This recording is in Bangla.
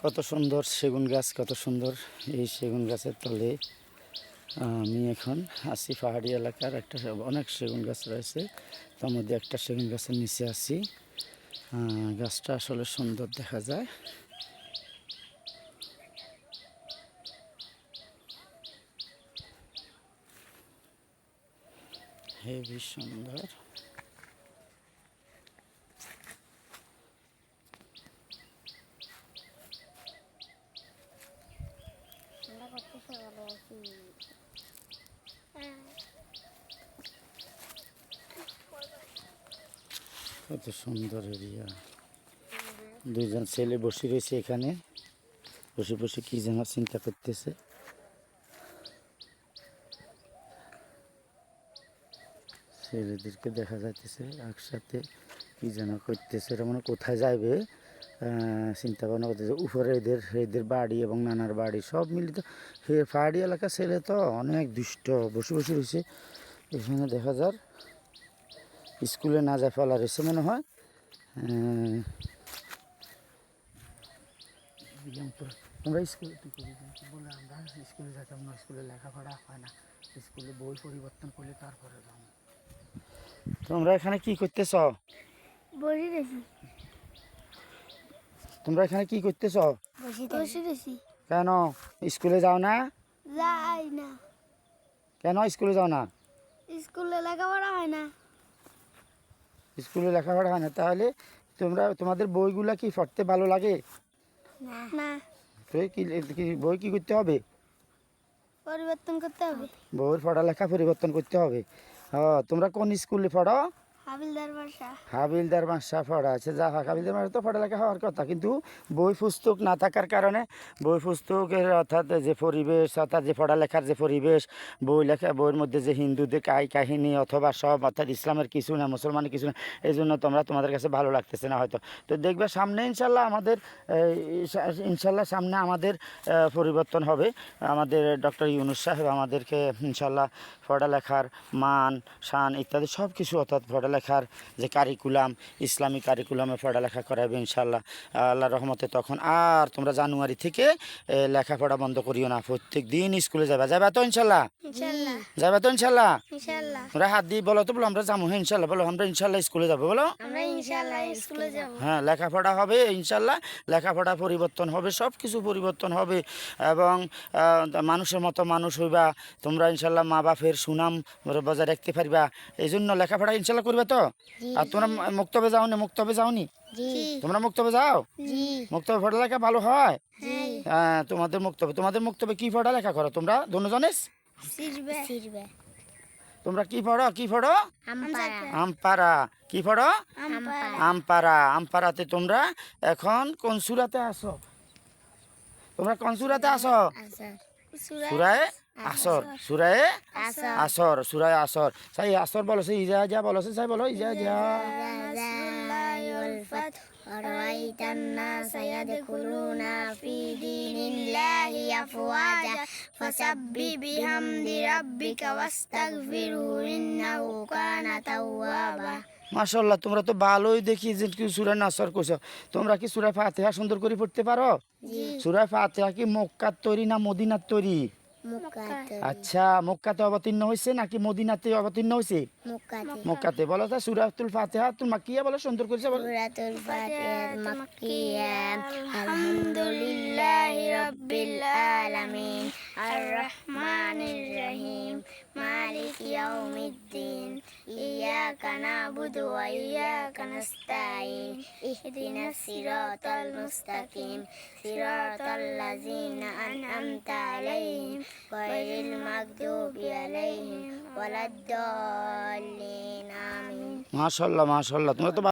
কত সুন্দর সেগুন গাছ, কত সুন্দর। এই সেগুন গাছের তলে আমি এখন আছি। পাহাড়ি এলাকার একটা অনেক সেগুন গাছ রয়েছে, তার মধ্যে একটা সেগুন গাছের নিচে আছি। গাছটা আসলে সুন্দর দেখা যায়। হেবি সুন্দর। কত সুন্দর এরিয়া। দুইজন ছেলে বসে রয়েছে এখানে, বসে বসে কি যেন চিন্তা করতেছে। ছেলেদেরকে দেখা যাইতেছে একসাথে কি যেন করতেছে, এটা মানে কোথায় যাবে চিন্তা ভাবনা করতেছে। উপরে এদের বাড়ি এবং নানার বাড়ি সব মিলিত। পাহাড়ি এলাকা ছেলে তো অনেক দুষ্ট, বসে বসে রয়েছে এখানে। দেখা যার স্কুলে না যায় ফেলা রয়েছে মনে হয়। তোমরা স্কুলে বলে আমরা স্কুলে যাইতাম না, স্কুলে লেখাপড়া হয় না, স্কুলে বই পরিবর্তন করলে তারপরে যাও। তোমরা এখানে কি করতেছ? তোমরা এখানে কি করতেছ? কেন স্কুলে যাও না? যাই না, কেন স্কুলে যাও না? স্কুলে লেখাপড়া হয় না। স্কুলে লেখাপড়া হয় না, তাহলে তোমাদের বইগুলা কি পড়তে ভালো লাগে? না, তো বই কি করতে হবে? পরিবর্তন করতে হবে। বইয়ের পড়ালেখা পরিবর্তন করতে হবে। তোমরা কোন স্কুলে পড়ো? হাবিলদার বাসা। হাবিলদার বাসা পড়া আছে, যা হাবিলদার বাসা তো পড়ালেখা হওয়ার কথা, কিন্তু বই পুস্তক না থাকার কারণে বই পুস্তকের অর্থাৎ যে পরিবেশ, অর্থাৎ যে পড়ালেখার যে পরিবেশ, বইয়ের মধ্যে যে হিন্দুদের কাহিনী অথবা সব অর্থাৎ ইসলামের কিছু না, মুসলমানের কিছু না, এই জন্য তোমাদের কাছে ভালো লাগতেছে না হয়তো। তো দেখবে সামনে ইনশাল্লাহ সামনে আমাদের পরিবর্তন হবে। আমাদের ডক্টর ইউনূস সাহেব আমাদেরকে ইনশাল্লাহ পড়ালেখার মান শান ইত্যাদি সব কিছু, অর্থাৎ পড়ালেখার যে কারিকুলাম, ইসলামিক কারিকুলামে পড়ালেখা করাবে ইনশাল্লাহ আল্লাহর রহমতে। তখন আর তোমরা জানুয়ারি থেকে লেখাপড়া বন্ধ করিও না, প্রত্যেক দিন স্কুলে যাবে তো ইনশাল্লাহ? যাবে তো ইনশাল্লাহ? তোমরা হাত দিয়ে বলো তো, বলো আমরা যাবো। হ্যাঁ ইনশাল্লাহ বলো, আমরা ইনশাল্লাহ স্কুলে যাবো বলো। হ্যাঁ লেখাপড়া হবে ইনশাল্লাহ, লেখাপড়া পরিবর্তন হবে, সব কিছু পরিবর্তন হবে এবং মানুষের মতো মানুষ হইবা তোমরা ইনশাল্লাহ। মা বাপের সুনাম বজায় রাখতে পারবা, এই জন্য লেখাপড়া ইনশাল্লাহ করবে তো। আর তোমরা মুক্তবে যাওনি? তোমরা মুক্তবে যাও? মুক্তবে পড়ালেখা ভালো হয়। হ্যাঁ তোমাদের মুক্তবে কি পড়ালেখা করো তোমরা দুজনেস? তোমরা কি পড়ো? আমপারা। কি পড়ো? আমপারাতে তোমরা এখন কোন সূরাতে আসো? তোমরা কোন সূরাতে আসো? সূরায়ে আসর। সূরায়ে আসর। সাই আসর বলো, সেই ইজা বলো, সাই বলো ইজা। ورأيت الناس يدخلون في دين الله أفواجا فسبح بحمد ربك واستغفره إنه كان توابا। মাশাআল্লাহ, তোমরা তো ভালোই দেখি যে সূরা নাসর কইছো। তোমরা কি সূরা ফাতিহা সুন্দর করে পড়তে পারো? সূরা ফাতিহা কি মক্কার তৈরি না মদিনার তৈরি? আচ্ছা, মক্কাতে অবতীর্ণ হয়েছে নাকি মদিনাতে অবতীর্ণ হয়েছে? মক্কাতে। বলো তো সূরাতুল ফাতিহা তুল মাক্কিয়া বলো, সুন্দর করে বলো। সূরাতুল ফাতিহা মাক্কিয়া। আলহামদুলিল্লাহি রাব্বিল আলামিন আর রহমানির রহিম মালিকি ইয়াউমিদ্দিন ইয়াকা না'বুদু ওয়া ইয়াকা নাস্তাঈন ইহদিনাস সিরাতাল মুস্তাকিম সিরাতাল লাযিনা আন'আমতা আলাইহিম গায়রিল মাগদুবি আলাইহিম ওয়ালাদ-দাল্লিন। আমিন। মাশাআল্লাহ তোমরা তো